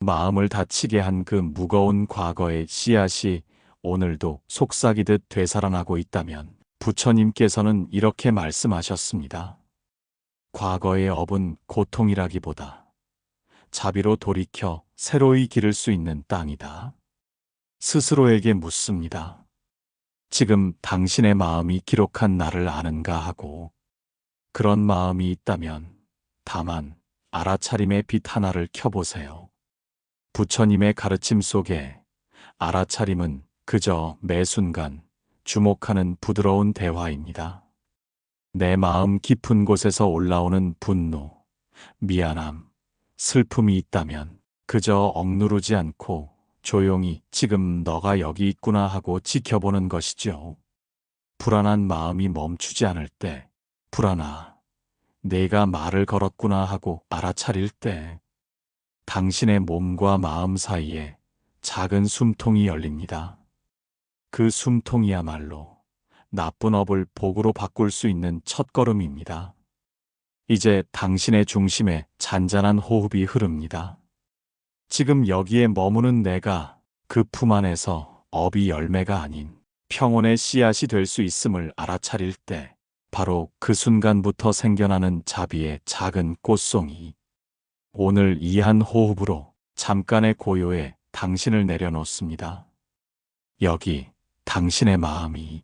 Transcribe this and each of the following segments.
마음을 다치게 한 그 무거운 과거의 씨앗이 오늘도 속삭이듯 되살아나고 있다면 부처님께서는 이렇게 말씀하셨습니다. 과거의 업은 고통이라기보다 자비로 돌이켜 새로이 기를 수 있는 땅이다. 스스로에게 묻습니다. 지금 당신의 마음이 기록한 나를 아는가 하고, 그런 마음이 있다면 다만 알아차림의 빛 하나를 켜보세요. 부처님의 가르침 속에 알아차림은 그저 매 순간 주목하는 부드러운 대화입니다. 내 마음 깊은 곳에서 올라오는 분노, 미안함, 슬픔이 있다면 그저 억누르지 않고 조용히 지금 너가 여기 있구나 하고 지켜보는 것이죠. 불안한 마음이 멈추지 않을 때, 불안아, 내가 말을 걸었구나 하고 알아차릴 때, 당신의 몸과 마음 사이에 작은 숨통이 열립니다. 그 숨통이야말로 나쁜 업을 복으로 바꿀 수 있는 첫걸음입니다. 이제 당신의 중심에 잔잔한 호흡이 흐릅니다. 지금 여기에 머무는 내가 그 품 안에서 업이 열매가 아닌 평온의 씨앗이 될 수 있음을 알아차릴 때, 바로 그 순간부터 생겨나는 자비의 작은 꽃송이. 오늘 이 한 호흡으로 잠깐의 고요에 당신을 내려놓습니다. 여기 당신의 마음이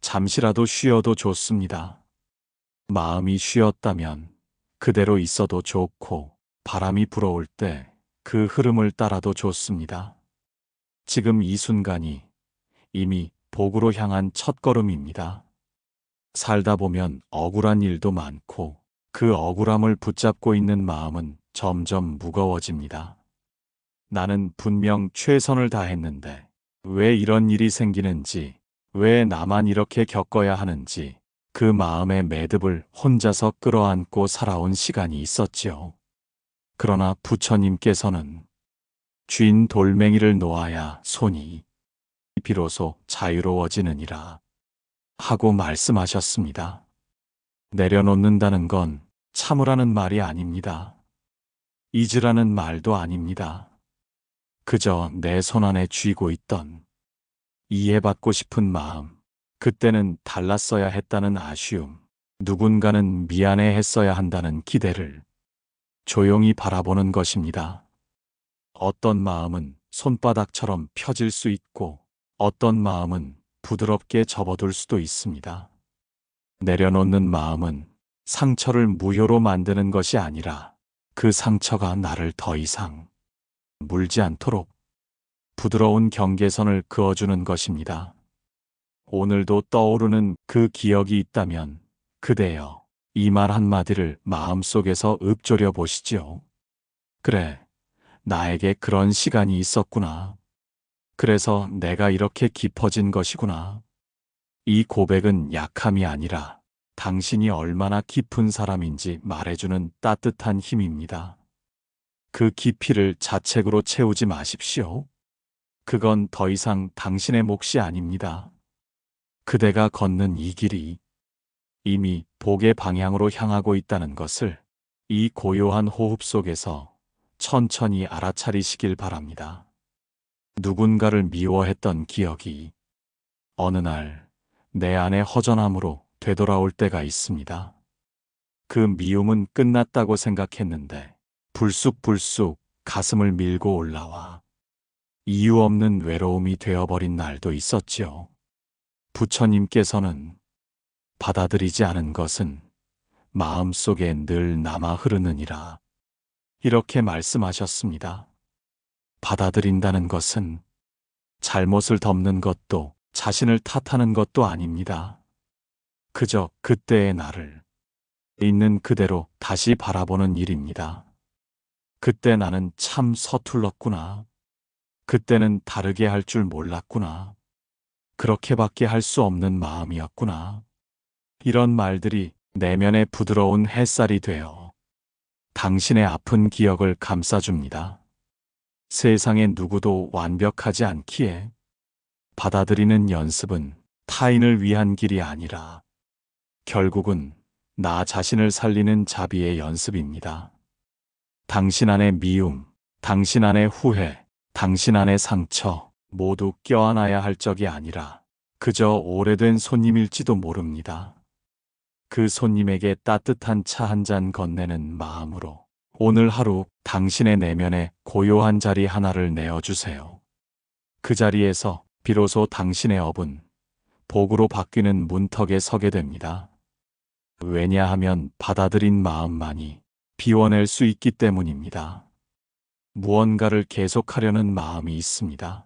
잠시라도 쉬어도 좋습니다. 마음이 쉬었다면 그대로 있어도 좋고, 바람이 불어올 때 그 흐름을 따라도 좋습니다. 지금 이 순간이 이미 복으로 향한 첫걸음입니다. 살다 보면 억울한 일도 많고, 그 억울함을 붙잡고 있는 마음은 점점 무거워집니다. 나는 분명 최선을 다했는데 왜 이런 일이 생기는지, 왜 나만 이렇게 겪어야 하는지, 그 마음의 매듭을 혼자서 끌어안고 살아온 시간이 있었지요. 그러나 부처님께서는 쥔 돌멩이를 놓아야 손이 비로소 자유로워지느니라 하고 말씀하셨습니다. 내려놓는다는 건 참으라는 말이 아닙니다. 잊으라는 말도 아닙니다. 그저 내 손 안에 쥐고 있던 이해받고 싶은 마음, 그때는 달랐어야 했다는 아쉬움, 누군가는 미안해 했어야 한다는 기대를 조용히 바라보는 것입니다. 어떤 마음은 손바닥처럼 펴질 수 있고, 어떤 마음은 부드럽게 접어둘 수도 있습니다. 내려놓는 마음은 상처를 무효로 만드는 것이 아니라, 그 상처가 나를 더 이상 물지 않도록 부드러운 경계선을 그어주는 것입니다. 오늘도 떠오르는 그 기억이 있다면, 그대여, 이 말 한마디를 마음속에서 읊조려 보시지요. 그래, 나에게 그런 시간이 있었구나. 그래서 내가 이렇게 깊어진 것이구나. 이 고백은 약함이 아니라 당신이 얼마나 깊은 사람인지 말해주는 따뜻한 힘입니다. 그 깊이를 자책으로 채우지 마십시오. 그건 더 이상 당신의 몫이 아닙니다. 그대가 걷는 이 길이 이미 복의 방향으로 향하고 있다는 것을 이 고요한 호흡 속에서 천천히 알아차리시길 바랍니다. 누군가를 미워했던 기억이 어느 날 내 안에 허전함으로 되돌아올 때가 있습니다. 그 미움은 끝났다고 생각했는데 불쑥불쑥 가슴을 밀고 올라와 이유 없는 외로움이 되어버린 날도 있었지요. 부처님께서는 받아들이지 않은 것은 마음속에 늘 남아 흐르느니라 이렇게 말씀하셨습니다. 받아들인다는 것은 잘못을 덮는 것도 자신을 탓하는 것도 아닙니다. 그저 그때의 나를 있는 그대로 다시 바라보는 일입니다. 그때 나는 참 서툴렀구나. 그때는 다르게 할 줄 몰랐구나. 그렇게밖에 할 수 없는 마음이었구나. 이런 말들이 내면의 부드러운 햇살이 되어 당신의 아픈 기억을 감싸줍니다. 세상에 누구도 완벽하지 않기에 받아들이는 연습은 타인을 위한 길이 아니라 결국은 나 자신을 살리는 자비의 연습입니다. 당신 안의 미움, 당신 안의 후회, 당신 안의 상처 모두 껴안아야 할 적이 아니라 그저 오래된 손님일지도 모릅니다. 그 손님에게 따뜻한 차 한 잔 건네는 마음으로 오늘 하루 당신의 내면에 고요한 자리 하나를 내어주세요. 그 자리에서 비로소 당신의 업은 복으로 바뀌는 문턱에 서게 됩니다. 왜냐하면 받아들인 마음만이 비워낼 수 있기 때문입니다. 무언가를 계속하려는 마음이 있습니다.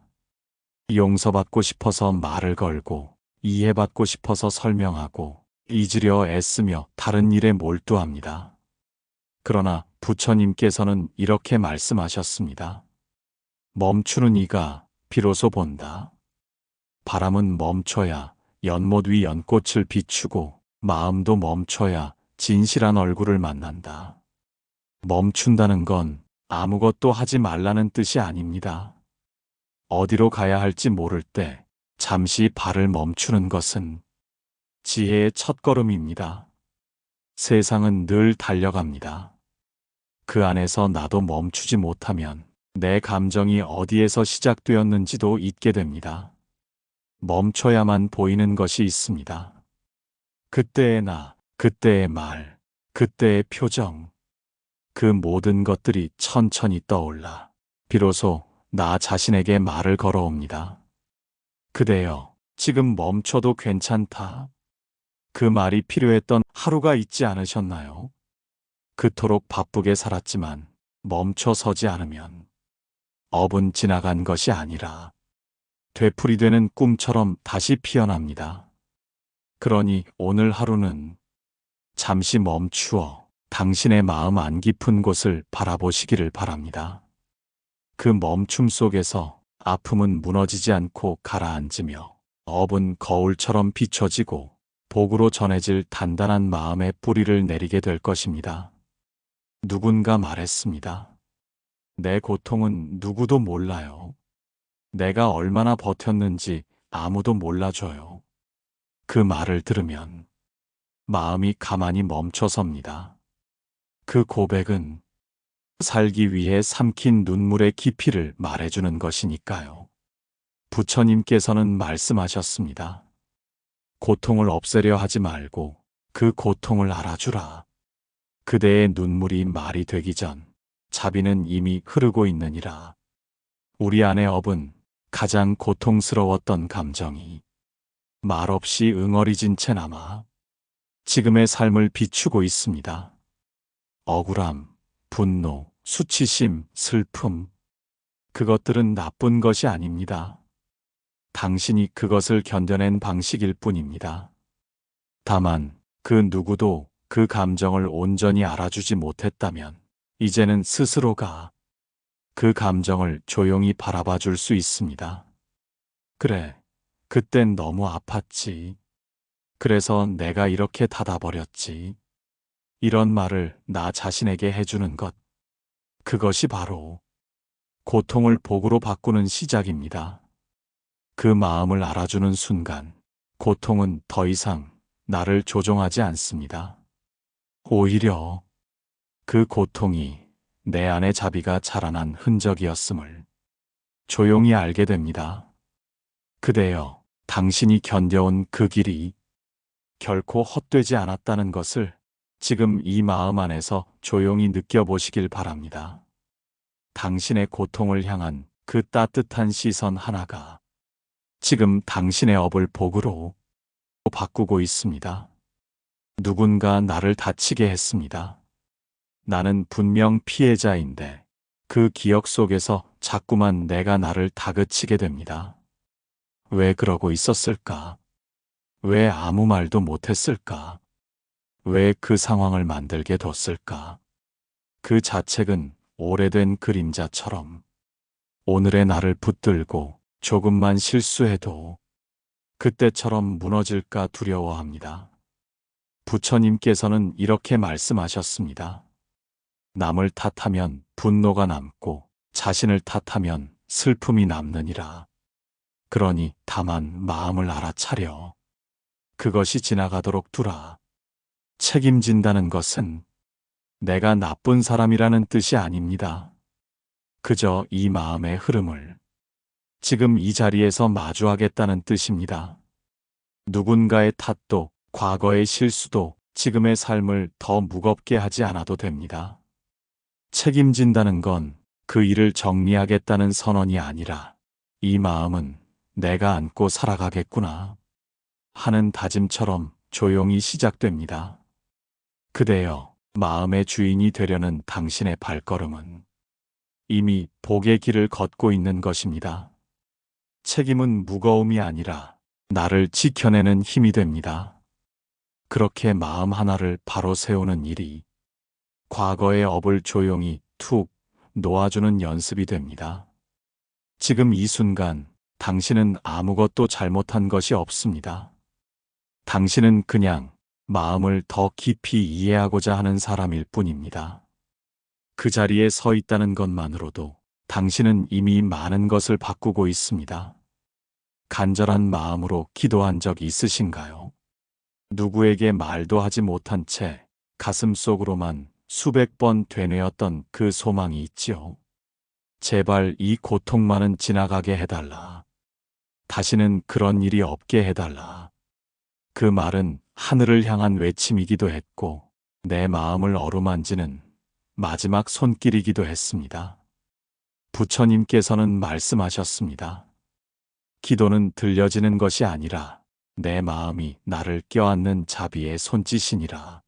용서받고 싶어서 말을 걸고, 이해받고 싶어서 설명하고, 잊으려 애쓰며 다른 일에 몰두합니다. 그러나 부처님께서는 이렇게 말씀하셨습니다. 멈추는 이가 비로소 본다. 바람은 멈춰야 연못 위 연꽃을 비추고, 마음도 멈춰야 진실한 얼굴을 만난다. 멈춘다는 건 아무것도 하지 말라는 뜻이 아닙니다. 어디로 가야 할지 모를 때 잠시 발을 멈추는 것은 지혜의 첫걸음입니다. 세상은 늘 달려갑니다. 그 안에서 나도 멈추지 못하면 내 감정이 어디에서 시작되었는지도 잊게 됩니다. 멈춰야만 보이는 것이 있습니다. 그때의 나, 그때의 말, 그때의 표정, 그 모든 것들이 천천히 떠올라 비로소 나 자신에게 말을 걸어옵니다. 그대여, 지금 멈춰도 괜찮다. 그 말이 필요했던 하루가 있지 않으셨나요? 그토록 바쁘게 살았지만 멈춰 서지 않으면 업은 지나간 것이 아니라 되풀이되는 꿈처럼 다시 피어납니다. 그러니 오늘 하루는 잠시 멈추어 당신의 마음 안 깊은 곳을 바라보시기를 바랍니다. 그 멈춤 속에서 아픔은 무너지지 않고 가라앉으며 업은 거울처럼 비춰지고 복으로 전해질 단단한 마음의 뿌리를 내리게 될 것입니다. 누군가 말했습니다. 내 고통은 누구도 몰라요. 내가 얼마나 버텼는지 아무도 몰라줘요. 그 말을 들으면 마음이 가만히 멈춰섭니다. 그 고백은 살기 위해 삼킨 눈물의 깊이를 말해주는 것이니까요. 부처님께서는 말씀하셨습니다. 고통을 없애려 하지 말고 그 고통을 알아주라. 그대의 눈물이 말이 되기 전 자비는 이미 흐르고 있느니라. 우리 안의 업은 가장 고통스러웠던 감정이 말없이 응어리진 채 남아 지금의 삶을 비추고 있습니다. 억울함, 분노, 수치심, 슬픔, 그것들은 나쁜 것이 아닙니다. 당신이 그것을 견뎌낸 방식일 뿐입니다. 다만 그 누구도 그 감정을 온전히 알아주지 못했다면 이제는 스스로가 그 감정을 조용히 바라봐 줄 수 있습니다. 그래, 그땐 너무 아팠지. 그래서 내가 이렇게 닫아버렸지. 이런 말을 나 자신에게 해주는 것. 그것이 바로 고통을 복으로 바꾸는 시작입니다. 그 마음을 알아주는 순간 고통은 더 이상 나를 조종하지 않습니다. 오히려 그 고통이 내 안의 자비가 자라난 흔적이었음을 조용히 알게 됩니다. 그대여, 당신이 견뎌온 그 길이 결코 헛되지 않았다는 것을 지금 이 마음 안에서 조용히 느껴보시길 바랍니다. 당신의 고통을 향한 그 따뜻한 시선 하나가 지금 당신의 업을 복으로 바꾸고 있습니다. 누군가 나를 다치게 했습니다. 나는 분명 피해자인데 그 기억 속에서 자꾸만 내가 나를 다그치게 됩니다. 왜 그러고 있었을까? 왜 아무 말도 못했을까? 왜 그 상황을 만들게 뒀을까? 그 자책은 오래된 그림자처럼 오늘의 나를 붙들고 조금만 실수해도 그때처럼 무너질까 두려워합니다. 부처님께서는 이렇게 말씀하셨습니다. 남을 탓하면 분노가 남고 자신을 탓하면 슬픔이 남느니라. 그러니 다만 마음을 알아차려 그것이 지나가도록 두라. 책임진다는 것은 내가 나쁜 사람이라는 뜻이 아닙니다. 그저 이 마음의 흐름을 지금 이 자리에서 마주하겠다는 뜻입니다. 누군가의 탓도, 과거의 실수도 지금의 삶을 더 무겁게 하지 않아도 됩니다. 책임진다는 건 그 일을 정리하겠다는 선언이 아니라 이 마음은 내가 안고 살아가겠구나 하는 다짐처럼 조용히 시작됩니다. 그대여, 마음의 주인이 되려는 당신의 발걸음은 이미 복의 길을 걷고 있는 것입니다. 책임은 무거움이 아니라 나를 지켜내는 힘이 됩니다. 그렇게 마음 하나를 바로 세우는 일이 과거의 업을 조용히 툭 놓아주는 연습이 됩니다. 지금 이 순간 당신은 아무것도 잘못한 것이 없습니다. 당신은 그냥 마음을 더 깊이 이해하고자 하는 사람일 뿐입니다. 그 자리에 서 있다는 것만으로도 당신은 이미 많은 것을 바꾸고 있습니다. 간절한 마음으로 기도한 적 있으신가요? 누구에게 말도 하지 못한 채 가슴 속으로만 수백 번 되뇌었던 그 소망이 있지요. 제발 이 고통만은 지나가게 해달라. 다시는 그런 일이 없게 해달라. 그 말은 하늘을 향한 외침이기도 했고 내 마음을 어루만지는 마지막 손길이기도 했습니다. 부처님께서는 말씀하셨습니다. 기도는 들려지는 것이 아니라 내 마음이 나를 껴안는 자비의 손짓이니라.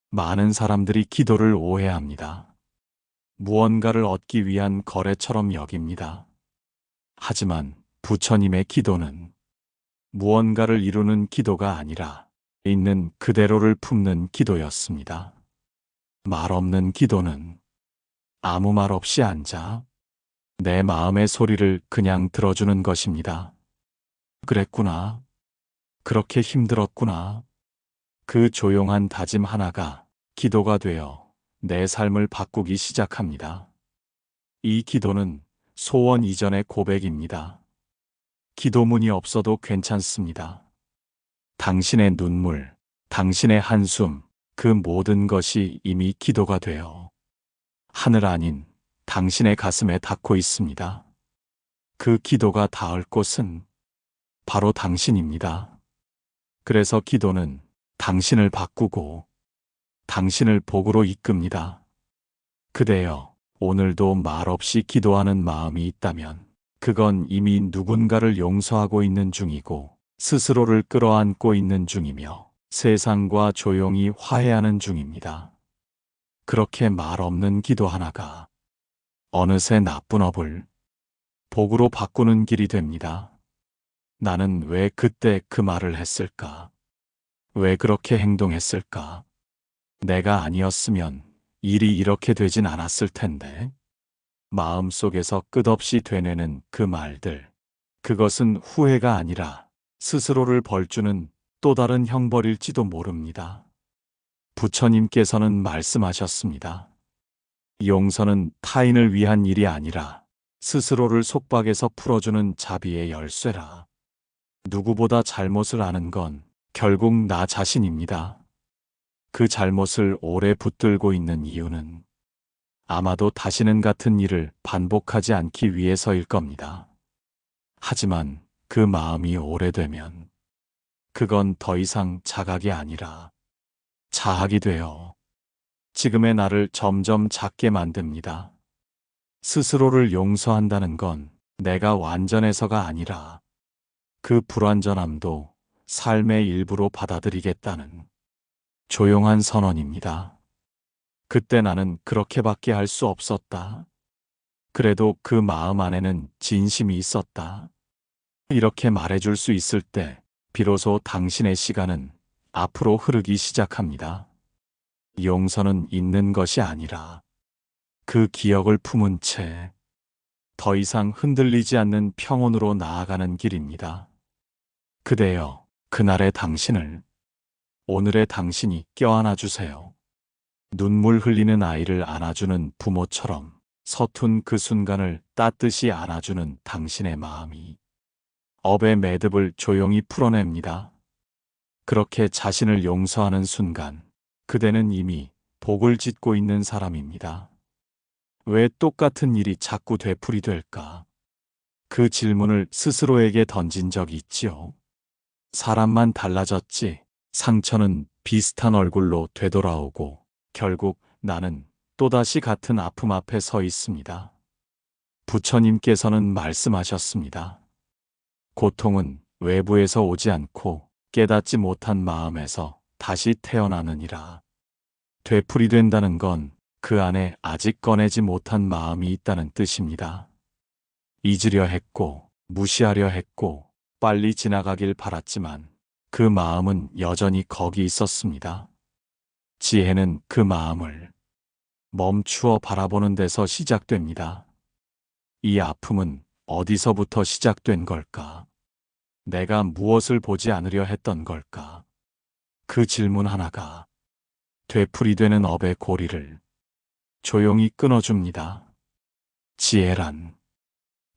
많은 사람들이 기도를 오해합니다. 무언가를 얻기 위한 거래처럼 여깁니다. 하지만 부처님의 기도는 무언가를 이루는 기도가 아니라 있는 그대로를 품는 기도였습니다. 말 없는 기도는 아무 말 없이 앉아 내 마음의 소리를 그냥 들어주는 것입니다. 그랬구나. 그렇게 힘들었구나. 그 조용한 다짐 하나가 기도가 되어 내 삶을 바꾸기 시작합니다. 이 기도는 소원 이전의 고백입니다. 기도문이 없어도 괜찮습니다. 당신의 눈물, 당신의 한숨, 그 모든 것이 이미 기도가 되어 하늘 아닌 당신의 가슴에 닿고 있습니다. 그 기도가 닿을 곳은 바로 당신입니다. 그래서 기도는 당신을 바꾸고 당신을 복으로 이끕니다. 그대여, 오늘도 말없이 기도하는 마음이 있다면 그건 이미 누군가를 용서하고 있는 중이고 스스로를 끌어안고 있는 중이며 세상과 조용히 화해하는 중입니다. 그렇게 말 없는 기도 하나가 어느새 나쁜 업을 복으로 바꾸는 길이 됩니다. 나는 왜 그때 그 말을 했을까? 왜 그렇게 행동했을까? 내가 아니었으면 일이 이렇게 되진 않았을 텐데. 마음속에서 끝없이 되뇌는 그 말들. 그것은 후회가 아니라 스스로를 벌주는 또 다른 형벌일지도 모릅니다. 부처님께서는 말씀하셨습니다. 용서는 타인을 위한 일이 아니라 스스로를 속박에서 풀어주는 자비의 열쇠라. 누구보다 잘못을 아는 건 결국 나 자신입니다. 그 잘못을 오래 붙들고 있는 이유는 아마도 다시는 같은 일을 반복하지 않기 위해서일 겁니다. 하지만 그 마음이 오래되면 그건 더 이상 자각이 아니라 자학이 되어 지금의 나를 점점 작게 만듭니다. 스스로를 용서한다는 건 내가 완전해서가 아니라 그 불완전함도 삶의 일부로 받아들이겠다는 조용한 선언입니다. 그때 나는 그렇게밖에 할 수 없었다. 그래도 그 마음 안에는 진심이 있었다. 이렇게 말해줄 수 있을 때 비로소 당신의 시간은 앞으로 흐르기 시작합니다. 용서는 있는 것이 아니라 그 기억을 품은 채 더 이상 흔들리지 않는 평온으로 나아가는 길입니다. 그대여, 그날의 당신을 오늘의 당신이 껴안아 주세요. 눈물 흘리는 아이를 안아주는 부모처럼 서툰 그 순간을 따뜻이 안아주는 당신의 마음이 업의 매듭을 조용히 풀어냅니다. 그렇게 자신을 용서하는 순간 그대는 이미 복을 짓고 있는 사람입니다. 왜 똑같은 일이 자꾸 되풀이될까? 그 질문을 스스로에게 던진 적이 있지요. 사람만 달라졌지 상처는 비슷한 얼굴로 되돌아오고 결국 나는 또다시 같은 아픔 앞에 서 있습니다. 부처님께서는 말씀하셨습니다. 고통은 외부에서 오지 않고 깨닫지 못한 마음에서 다시 태어나느니라. 되풀이된다는 건 그 안에 아직 꺼내지 못한 마음이 있다는 뜻입니다. 잊으려 했고, 무시하려 했고, 빨리 지나가길 바랐지만 그 마음은 여전히 거기 있었습니다. 지혜는 그 마음을 멈추어 바라보는 데서 시작됩니다. 이 아픔은 어디서부터 시작된 걸까? 내가 무엇을 보지 않으려 했던 걸까? 그 질문 하나가 되풀이되는 업의 고리를 조용히 끊어줍니다. 지혜란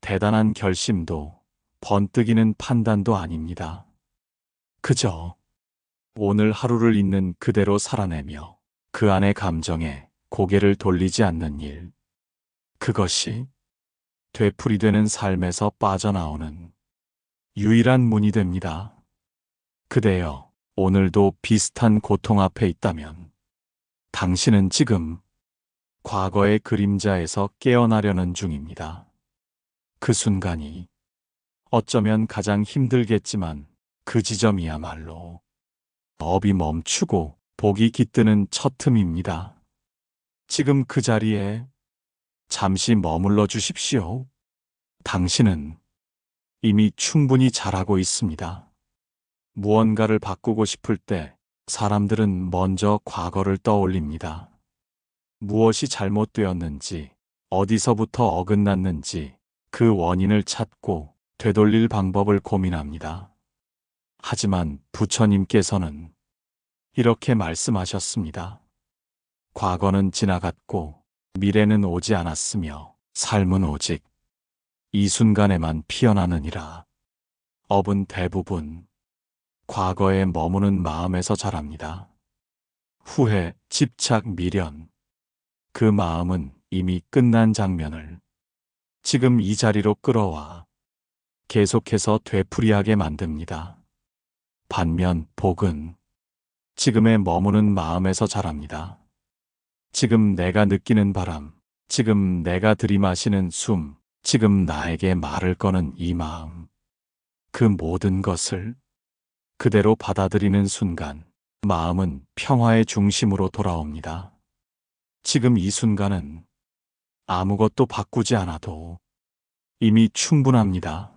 대단한 결심도 번뜩이는 판단도 아닙니다. 그저 오늘 하루를 있는 그대로 살아내며 그 안의 감정에 고개를 돌리지 않는 일. 그것이 되풀이되는 삶에서 빠져나오는 유일한 문이 됩니다. 그대여, 오늘도 비슷한 고통 앞에 있다면 당신은 지금 과거의 그림자에서 깨어나려는 중입니다. 그 순간이 어쩌면 가장 힘들겠지만 그 지점이야말로 업이 멈추고 복이 깃드는 첫 틈입니다. 지금 그 자리에 잠시 머물러 주십시오. 당신은 이미 충분히 잘하고 있습니다. 무언가를 바꾸고 싶을 때 사람들은 먼저 과거를 떠올립니다. 무엇이 잘못되었는지, 어디서부터 어긋났는지 그 원인을 찾고 되돌릴 방법을 고민합니다. 하지만 부처님께서는 이렇게 말씀하셨습니다. 과거는 지나갔고 미래는 오지 않았으며 삶은 오직 이 순간에만 피어나느니라. 업은 대부분 과거에 머무는 마음에서 자랍니다. 후회, 집착, 미련. 그 마음은 이미 끝난 장면을 지금 이 자리로 끌어와 계속해서 되풀이하게 만듭니다. 반면 복은 지금에 머무는 마음에서 자랍니다. 지금 내가 느끼는 바람, 지금 내가 들이마시는 숨, 지금 나에게 말을 거는 이 마음. 그 모든 것을 그대로 받아들이는 순간 마음은 평화의 중심으로 돌아옵니다. 지금 이 순간은 아무것도 바꾸지 않아도 이미 충분합니다.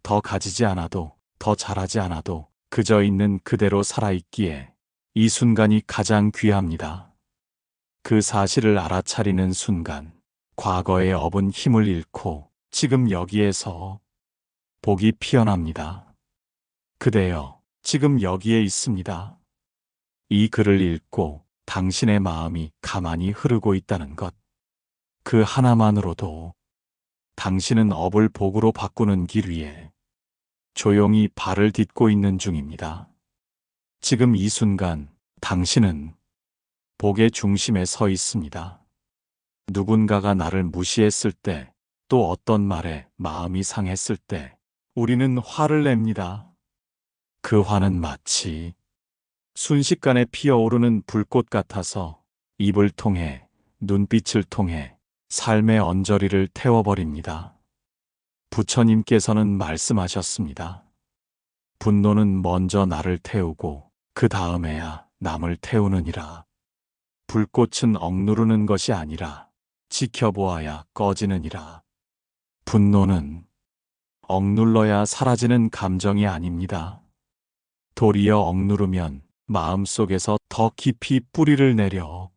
더 가지지 않아도, 더 잘하지 않아도 그저 있는 그대로 살아있기에 이 순간이 가장 귀합니다. 그 사실을 알아차리는 순간 과거의 업은 힘을 잃고 지금 여기에서 복이 피어납니다. 그대여, 지금 여기에 있습니다. 이 글을 읽고 당신의 마음이 가만히 흐르고 있다는 것. 그 하나만으로도 당신은 업을 복으로 바꾸는 길 위에 조용히 발을 딛고 있는 중입니다. 지금 이 순간 당신은 복의 중심에 서 있습니다. 누군가가 나를 무시했을 때, 또 어떤 말에 마음이 상했을 때 우리는 화를 냅니다. 그 화는 마치 순식간에 피어오르는 불꽃 같아서 입을 통해, 눈빛을 통해 삶의 언저리를 태워버립니다. 부처님께서는 말씀하셨습니다. 분노는 먼저 나를 태우고 그 다음에야 남을 태우느니라. 불꽃은 억누르는 것이 아니라 지켜보아야 꺼지느니라. 분노는 억눌러야 사라지는 감정이 아닙니다. 도리어 억누르면 마음속에서 더 깊이 뿌리를 내려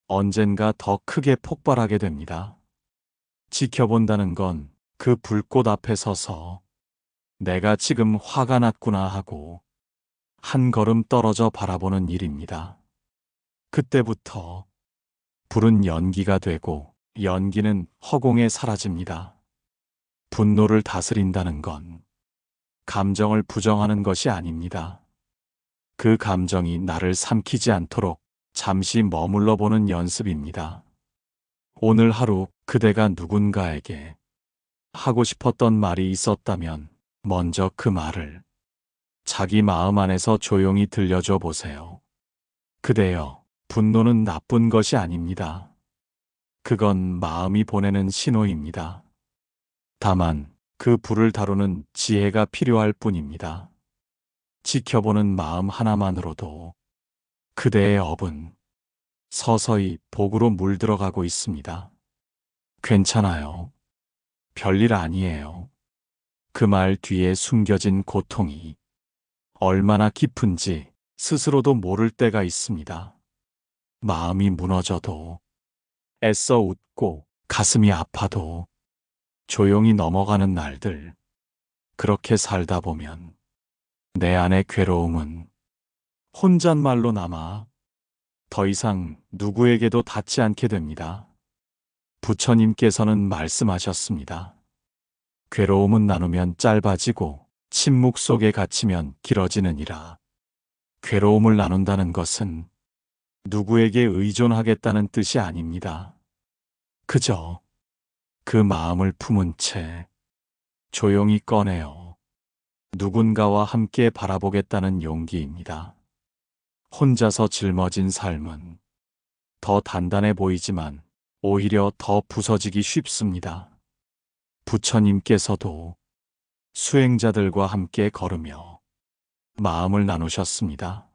언젠가 더 크게 폭발하게 됩니다. 지켜본다는 건 그 불꽃 앞에 서서 내가 지금 화가 났구나 하고 한 걸음 떨어져 바라보는 일입니다. 그때부터 불은 연기가 되고 연기는 허공에 사라집니다. 분노를 다스린다는 건 감정을 부정하는 것이 아닙니다. 그 감정이 나를 삼키지 않도록 잠시 머물러 보는 연습입니다. 오늘 하루 그대가 누군가에게 하고 싶었던 말이 있었다면 먼저 그 말을 자기 마음 안에서 조용히 들려줘 보세요. 그대여, 분노는 나쁜 것이 아닙니다. 그건 마음이 보내는 신호입니다. 다만 그 불을 다루는 지혜가 필요할 뿐입니다. 지켜보는 마음 하나만으로도 그대의 업은 서서히 복으로 물들어가고 있습니다. 괜찮아요. 별일 아니에요. 그 말 뒤에 숨겨진 고통이 얼마나 깊은지 스스로도 모를 때가 있습니다. 마음이 무너져도, 애써 웃고 가슴이 아파도 조용히 넘어가는 날들. 그렇게 살다 보면 내 안의 괴로움은 혼잣말로 남아 더 이상 누구에게도 닿지 않게 됩니다. 부처님께서는 말씀하셨습니다. 괴로움은 나누면 짧아지고 침묵 속에 갇히면 길어지느니라. 괴로움을 나눈다는 것은 누구에게 의존하겠다는 뜻이 아닙니다. 그저 그 마음을 품은 채 조용히 꺼내어 누군가와 함께 바라보겠다는 용기입니다. 혼자서 짊어진 삶은 더 단단해 보이지만 오히려 더 부서지기 쉽습니다. 부처님께서도 수행자들과 함께 걸으며 마음을 나누셨습니다.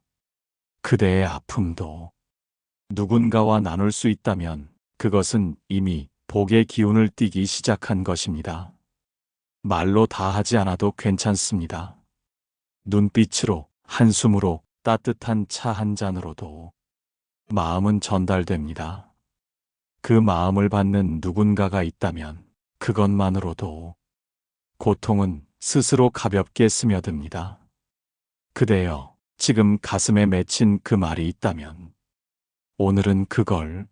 그대의 아픔도 누군가와 나눌 수 있다면 그것은 이미 복의 기운을 띠기 시작한 것입니다. 말로 다 하지 않아도 괜찮습니다. 눈빛으로, 한숨으로, 따뜻한 차 한 잔으로도 마음은 전달됩니다. 그 마음을 받는 누군가가 있다면 그것만으로도 고통은 스스로 가볍게 스며듭니다. 그대여, 지금 가슴에 맺힌 그 말이 있다면 오늘은 그걸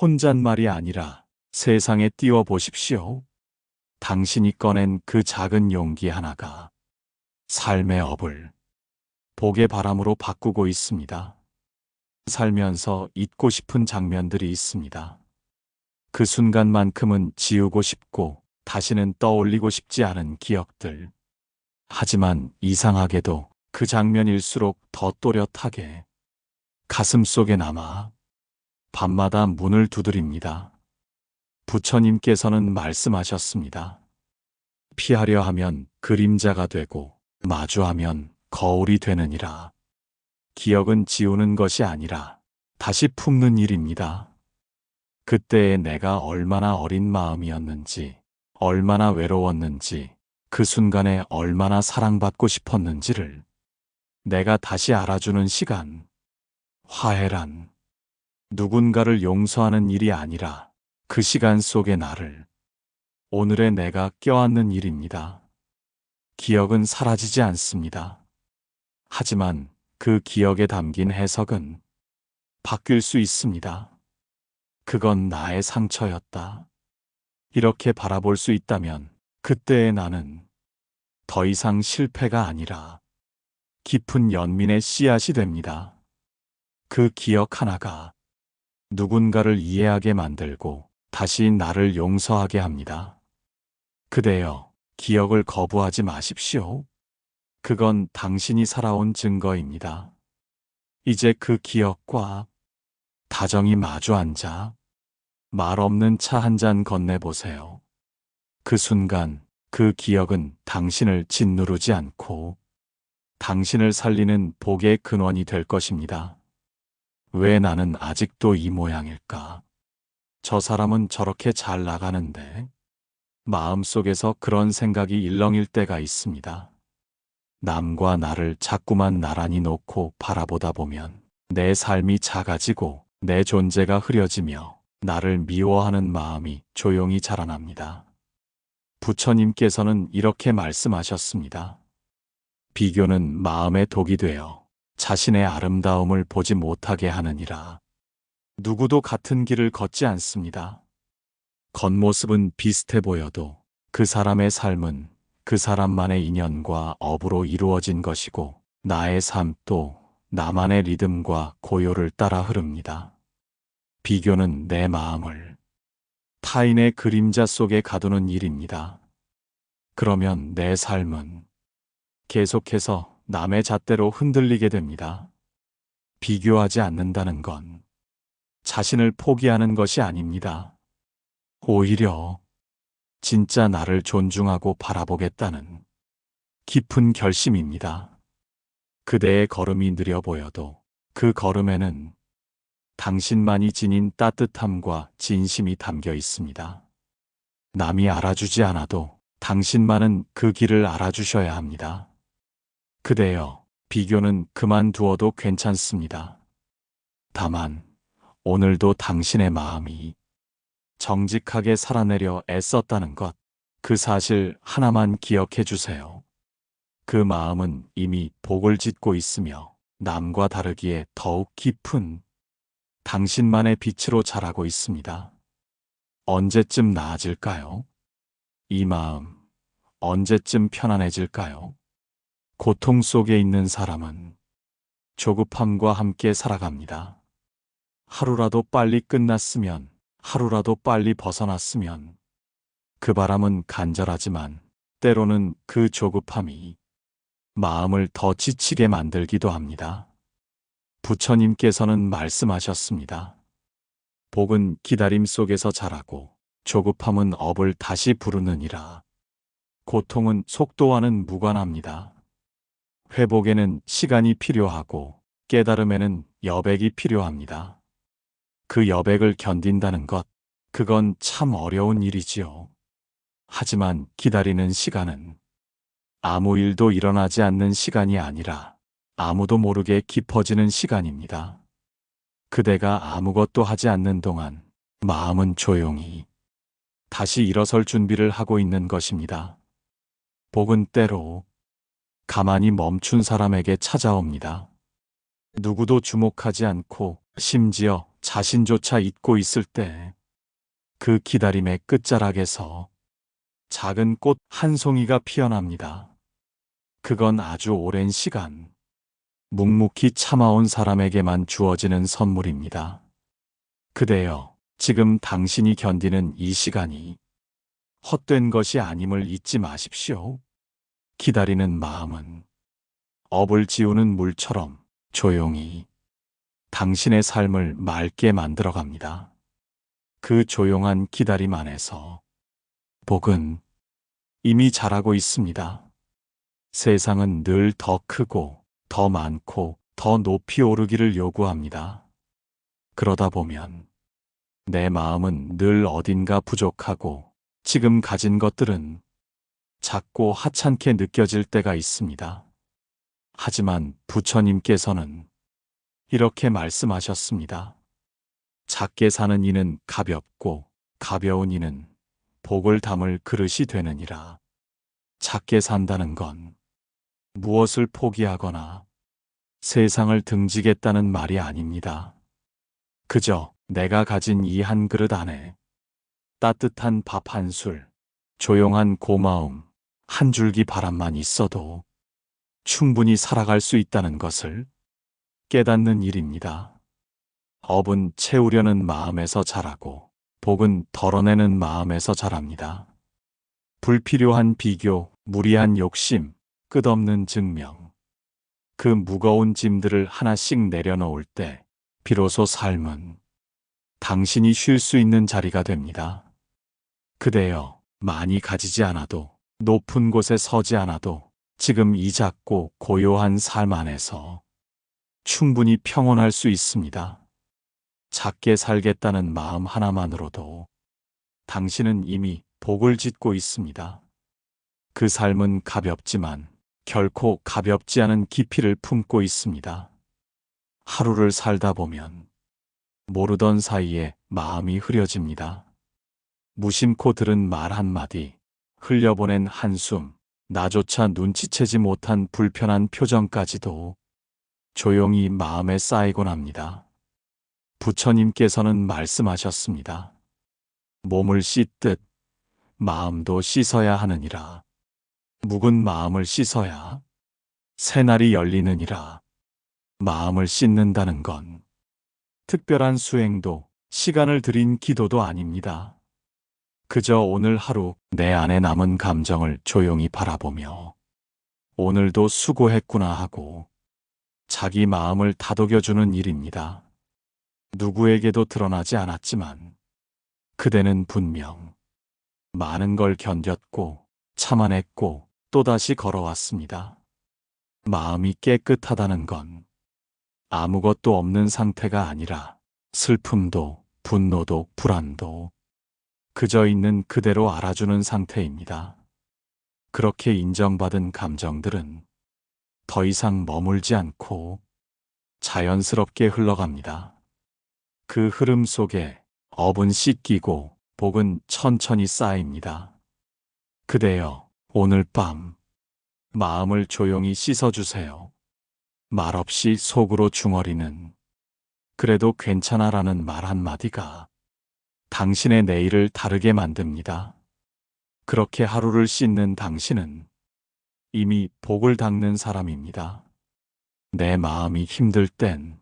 혼잣말이 아니라 세상에 띄워 보십시오. 당신이 꺼낸 그 작은 용기 하나가 삶의 업을 복의 바람으로 바꾸고 있습니다. 살면서 잊고 싶은 장면들이 있습니다. 그 순간만큼은 지우고 싶고 다시는 떠올리고 싶지 않은 기억들. 하지만 이상하게도 그 장면일수록 더 또렷하게 가슴 속에 남아 밤마다 문을 두드립니다. 부처님께서는 말씀하셨습니다. 피하려 하면 그림자가 되고 마주하면 거울이 되느니라. 기억은 지우는 것이 아니라 다시 품는 일입니다. 그때의 내가 얼마나 어린 마음이었는지, 얼마나 외로웠는지, 그 순간에 얼마나 사랑받고 싶었는지를 내가 다시 알아주는 시간. 화해란 누군가를 용서하는 일이 아니라 그 시간 속의 나를, 오늘의 내가 껴안는 일입니다. 기억은 사라지지 않습니다. 하지만 그 기억에 담긴 해석은 바뀔 수 있습니다. 그건 나의 상처였다. 이렇게 바라볼 수 있다면 그때의 나는 더 이상 실패가 아니라 깊은 연민의 씨앗이 됩니다. 그 기억 하나가 누군가를 이해하게 만들고 다시 나를 용서하게 합니다. 그대여, 기억을 거부하지 마십시오. 그건 당신이 살아온 증거입니다. 이제 그 기억과 다정히 마주 앉아 말 없는 차 한 잔 건네보세요. 그 순간 그 기억은 당신을 짓누르지 않고 당신을 살리는 복의 근원이 될 것입니다. 왜 나는 아직도 이 모양일까? 저 사람은 저렇게 잘 나가는데? 마음속에서 그런 생각이 일렁일 때가 있습니다. 남과 나를 자꾸만 나란히 놓고 바라보다 보면 내 삶이 작아지고 내 존재가 흐려지며 나를 미워하는 마음이 조용히 자라납니다. 부처님께서는 이렇게 말씀하셨습니다. 비교는 마음의 독이 되어 자신의 아름다움을 보지 못하게 하느니라. 누구도 같은 길을 걷지 않습니다. 겉모습은 비슷해 보여도 그 사람의 삶은 그 사람만의 인연과 업으로 이루어진 것이고 나의 삶도 나만의 리듬과 고요를 따라 흐릅니다. 비교는 내 마음을 타인의 그림자 속에 가두는 일입니다. 그러면 내 삶은 계속해서 남의 잣대로 흔들리게 됩니다. 비교하지 않는다는 건 자신을 포기하는 것이 아닙니다. 오히려 진짜 나를 존중하고 바라보겠다는 깊은 결심입니다. 그대의 걸음이 느려 보여도 그 걸음에는 당신만이 지닌 따뜻함과 진심이 담겨 있습니다. 남이 알아주지 않아도 당신만은 그 길을 알아주셔야 합니다. 그대여, 비교는 그만두어도 괜찮습니다. 다만 오늘도 당신의 마음이 정직하게 살아내려 애썼다는 것, 그 사실 하나만 기억해 주세요. 그 마음은 이미 복을 짓고 있으며 남과 다르기에 더욱 깊은 당신만의 빛으로 자라고 있습니다. 언제쯤 나아질까요? 이 마음 언제쯤 편안해질까요? 고통 속에 있는 사람은 조급함과 함께 살아갑니다. 하루라도 빨리 끝났으면, 하루라도 빨리 벗어났으면. 그 바람은 간절하지만 때로는 그 조급함이 마음을 더 지치게 만들기도 합니다. 부처님께서는 말씀하셨습니다. 복은 기다림 속에서 자라고 조급함은 업을 다시 부르느니라. 고통은 속도와는 무관합니다. 회복에는 시간이 필요하고 깨달음에는 여백이 필요합니다. 그 여백을 견딘다는 것, 그건 참 어려운 일이지요. 하지만 기다리는 시간은 아무 일도 일어나지 않는 시간이 아니라 아무도 모르게 깊어지는 시간입니다. 그대가 아무것도 하지 않는 동안 마음은 조용히 다시 일어설 준비를 하고 있는 것입니다. 복은 때로 가만히 멈춘 사람에게 찾아옵니다. 누구도 주목하지 않고 심지어 자신조차 잊고 있을 때 그 기다림의 끝자락에서 작은 꽃 한 송이가 피어납니다. 그건 아주 오랜 시간 묵묵히 참아온 사람에게만 주어지는 선물입니다. 그대여, 지금 당신이 견디는 이 시간이 헛된 것이 아님을 잊지 마십시오. 기다리는 마음은 업을 지우는 물처럼 조용히 당신의 삶을 맑게 만들어갑니다. 그 조용한 기다림 안에서 복은 이미 자라고 있습니다. 세상은 늘 더 크고 더 많고 더 높이 오르기를 요구합니다. 그러다 보면 내 마음은 늘 어딘가 부족하고 지금 가진 것들은 작고 하찮게 느껴질 때가 있습니다. 하지만 부처님께서는 이렇게 말씀하셨습니다. 작게 사는 이는 가볍고 가벼운 이는 복을 담을 그릇이 되느니라. 작게 산다는 건 무엇을 포기하거나 세상을 등지겠다는 말이 아닙니다. 그저 내가 가진 이 한 그릇 안에 따뜻한 밥 한 술, 조용한 고마움, 한 줄기 바람만 있어도 충분히 살아갈 수 있다는 것을 깨닫는 일입니다. 업은 채우려는 마음에서 자라고 복은 덜어내는 마음에서 자랍니다. 불필요한 비교, 무리한 욕심, 끝없는 증명. 그 무거운 짐들을 하나씩 내려놓을 때 비로소 삶은 당신이 쉴 수 있는 자리가 됩니다. 그대여, 많이 가지지 않아도 높은 곳에 서지 않아도 지금 이 작고 고요한 삶 안에서 충분히 평온할 수 있습니다. 작게 살겠다는 마음 하나만으로도 당신은 이미 복을 짓고 있습니다. 그 삶은 가볍지만 결코 가볍지 않은 깊이를 품고 있습니다. 하루를 살다 보면 모르던 사이에 마음이 흐려집니다. 무심코 들은 말 한마디, 흘려보낸 한숨, 나조차 눈치채지 못한 불편한 표정까지도 조용히 마음에 쌓이곤 합니다. 부처님께서는 말씀하셨습니다. 몸을 씻듯 마음도 씻어야 하느니라. 묵은 마음을 씻어야 새날이 열리느니라. 마음을 씻는다는 건 특별한 수행도 시간을 들인 기도도 아닙니다. 그저 오늘 하루 내 안에 남은 감정을 조용히 바라보며 오늘도 수고했구나 하고 자기 마음을 다독여주는 일입니다. 누구에게도 드러나지 않았지만 그대는 분명 많은 걸 견뎠고 참아냈고 또다시 걸어왔습니다. 마음이 깨끗하다는 건 아무것도 없는 상태가 아니라 슬픔도 분노도 불안도 그저 있는 그대로 알아주는 상태입니다. 그렇게 인정받은 감정들은 더 이상 머물지 않고 자연스럽게 흘러갑니다. 그 흐름 속에 업은 씻기고 복은 천천히 쌓입니다. 그대여, 오늘 밤 마음을 조용히 씻어주세요. 말없이 속으로 중얼이는 그래도 괜찮아라는 말 한마디가 당신의 내일을 다르게 만듭니다. 그렇게 하루를 씻는 당신은 이미 복을 닦는 사람입니다. 내 마음이 힘들 땐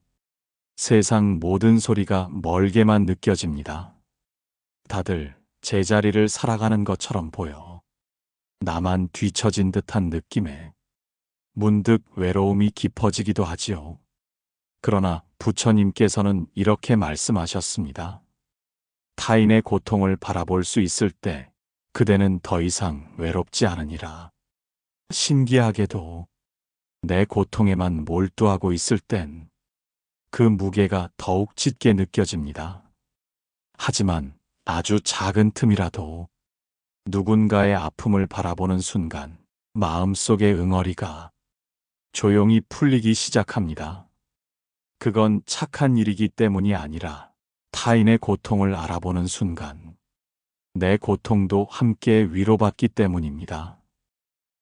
세상 모든 소리가 멀게만 느껴집니다. 다들 제자리를 살아가는 것처럼 보여 나만 뒤처진 듯한 느낌에 문득 외로움이 깊어지기도 하지요. 그러나 부처님께서는 이렇게 말씀하셨습니다. 타인의 고통을 바라볼 수 있을 때 그대는 더 이상 외롭지 않으니라. 신기하게도 내 고통에만 몰두하고 있을 땐 그 무게가 더욱 짙게 느껴집니다. 하지만 아주 작은 틈이라도 누군가의 아픔을 바라보는 순간 마음속의 응어리가 조용히 풀리기 시작합니다. 그건 착한 일이기 때문이 아니라 타인의 고통을 알아보는 순간 내 고통도 함께 위로받기 때문입니다.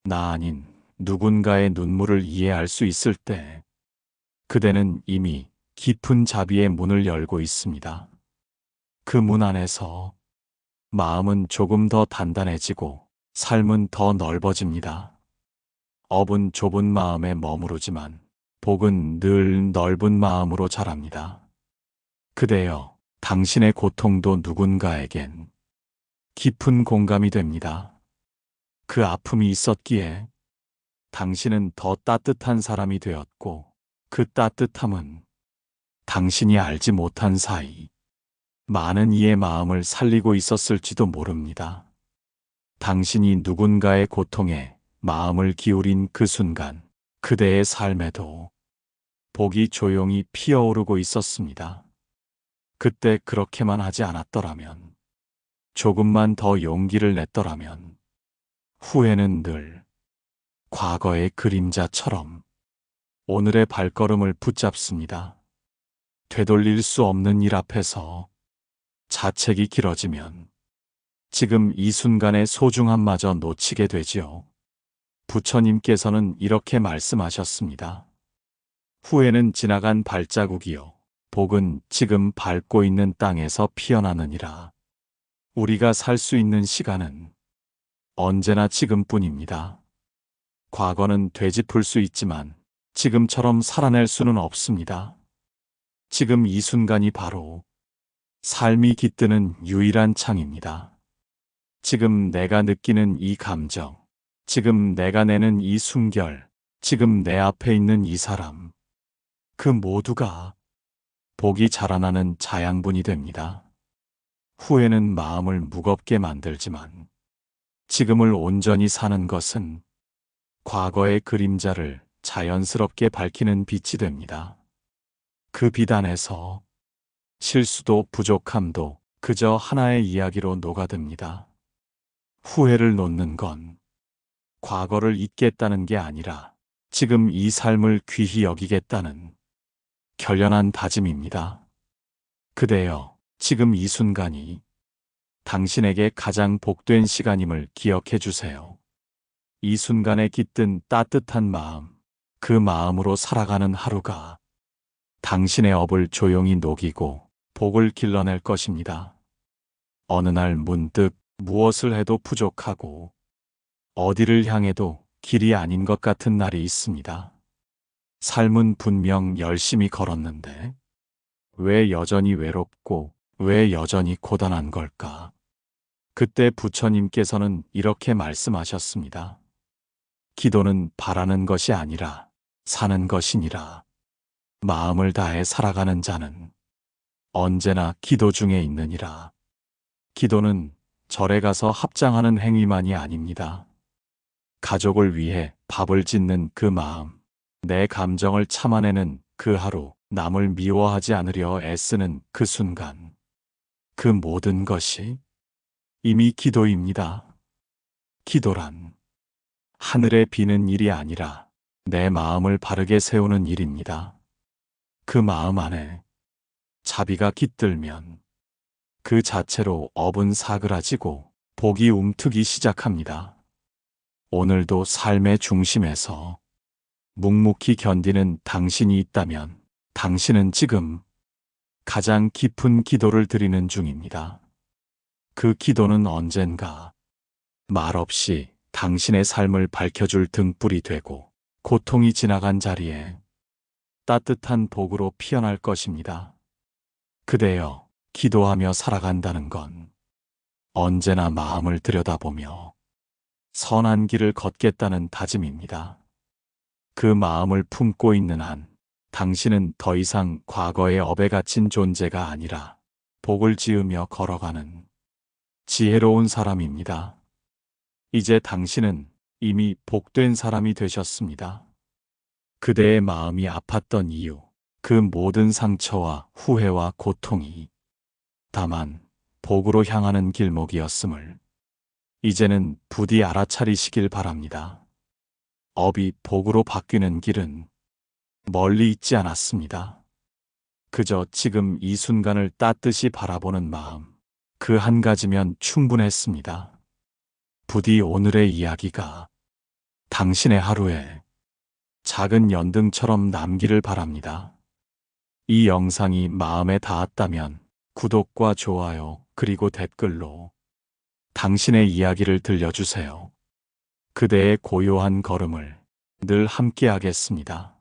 나 아닌 누군가의 눈물을 이해할 수 있을 때 그대는 이미 깊은 자비의 문을 열고 있습니다. 그 문 안에서 마음은 조금 더 단단해지고 삶은 더 넓어집니다. 업은 좁은 마음에 머무르지만 복은 늘 넓은 마음으로 자랍니다. 그대여, 당신의 고통도 누군가에겐 깊은 공감이 됩니다. 그 아픔이 있었기에 당신은 더 따뜻한 사람이 되었고 그 따뜻함은 당신이 알지 못한 사이 많은 이의 마음을 살리고 있었을지도 모릅니다. 당신이 누군가의 고통에 마음을 기울인 그 순간 그대의 삶에도 복이 조용히 피어오르고 있었습니다. 그때 그렇게만 하지 않았더라면, 조금만 더 용기를 냈더라면 후회는 늘 과거의 그림자처럼 오늘의 발걸음을 붙잡습니다. 되돌릴 수 없는 일 앞에서 자책이 길어지면 지금 이 순간의 소중함마저 놓치게 되지요. 부처님께서는 이렇게 말씀하셨습니다. 후회는 지나간 발자국이요. 복은 지금 밟고 있는 땅에서 피어나느니라. 우리가 살 수 있는 시간은 언제나 지금뿐입니다. 과거는 되짚을 수 있지만 지금처럼 살아낼 수는 없습니다. 지금 이 순간이 바로 삶이 깃드는 유일한 창입니다. 지금 내가 느끼는 이 감정, 지금 내가 내는 이 숨결, 지금 내 앞에 있는 이 사람, 그 모두가 복이 자라나는 자양분이 됩니다. 후회는 마음을 무겁게 만들지만 지금을 온전히 사는 것은 과거의 그림자를 자연스럽게 밝히는 빛이 됩니다. 그 빛 안에서 실수도 부족함도 그저 하나의 이야기로 녹아듭니다. 후회를 놓는 건 과거를 잊겠다는 게 아니라 지금 이 삶을 귀히 여기겠다는 결연한 다짐입니다. 그대여, 지금 이 순간이 당신에게 가장 복된 시간임을 기억해 주세요. 이 순간에 깃든 따뜻한 마음, 그 마음으로 살아가는 하루가 당신의 업을 조용히 녹이고 복을 길러낼 것입니다. 어느 날 문득 무엇을 해도 부족하고 어디를 향해도 길이 아닌 것 같은 날이 있습니다. 삶은 분명 열심히 걸었는데 왜 여전히 외롭고 왜 여전히 고단한 걸까? 그때 부처님께서는 이렇게 말씀하셨습니다. 기도는 바라는 것이 아니라 사는 것이니라. 마음을 다해 살아가는 자는 언제나 기도 중에 있느니라. 기도는 절에 가서 합장하는 행위만이 아닙니다. 가족을 위해 밥을 짓는 그 마음, 내 감정을 참아내는 그 하루, 남을 미워하지 않으려 애쓰는 그 순간, 그 모든 것이 이미 기도입니다. 기도란 하늘에 비는 일이 아니라 내 마음을 바르게 세우는 일입니다. 그 마음 안에 자비가 깃들면 그 자체로 업은 사그라지고 복이 움트기 시작합니다. 오늘도 삶의 중심에서 묵묵히 견디는 당신이 있다면 당신은 지금 가장 깊은 기도를 드리는 중입니다. 그 기도는 언젠가 말없이 당신의 삶을 밝혀줄 등불이 되고 고통이 지나간 자리에 따뜻한 복으로 피어날 것입니다. 그대여, 기도하며 살아간다는 건 언제나 마음을 들여다보며 선한 길을 걷겠다는 다짐입니다. 그 마음을 품고 있는 한 당신은 더 이상 과거의 업에 갇힌 존재가 아니라 복을 지으며 걸어가는 지혜로운 사람입니다. 이제 당신은 이미 복된 사람이 되셨습니다. 그대의 마음이 아팠던 이유, 그 모든 상처와 후회와 고통이 다만 복으로 향하는 길목이었음을 이제는 부디 알아차리시길 바랍니다. 업이 복으로 바뀌는 길은 멀리 있지 않았습니다. 그저 지금 이 순간을 따뜻이 바라보는 마음, 그 한 가지면 충분했습니다. 부디 오늘의 이야기가 당신의 하루에 작은 연등처럼 남기를 바랍니다. 이 영상이 마음에 닿았다면 구독과 좋아요 그리고 댓글로 당신의 이야기를 들려주세요. 그대의 고요한 걸음을 늘 함께하겠습니다.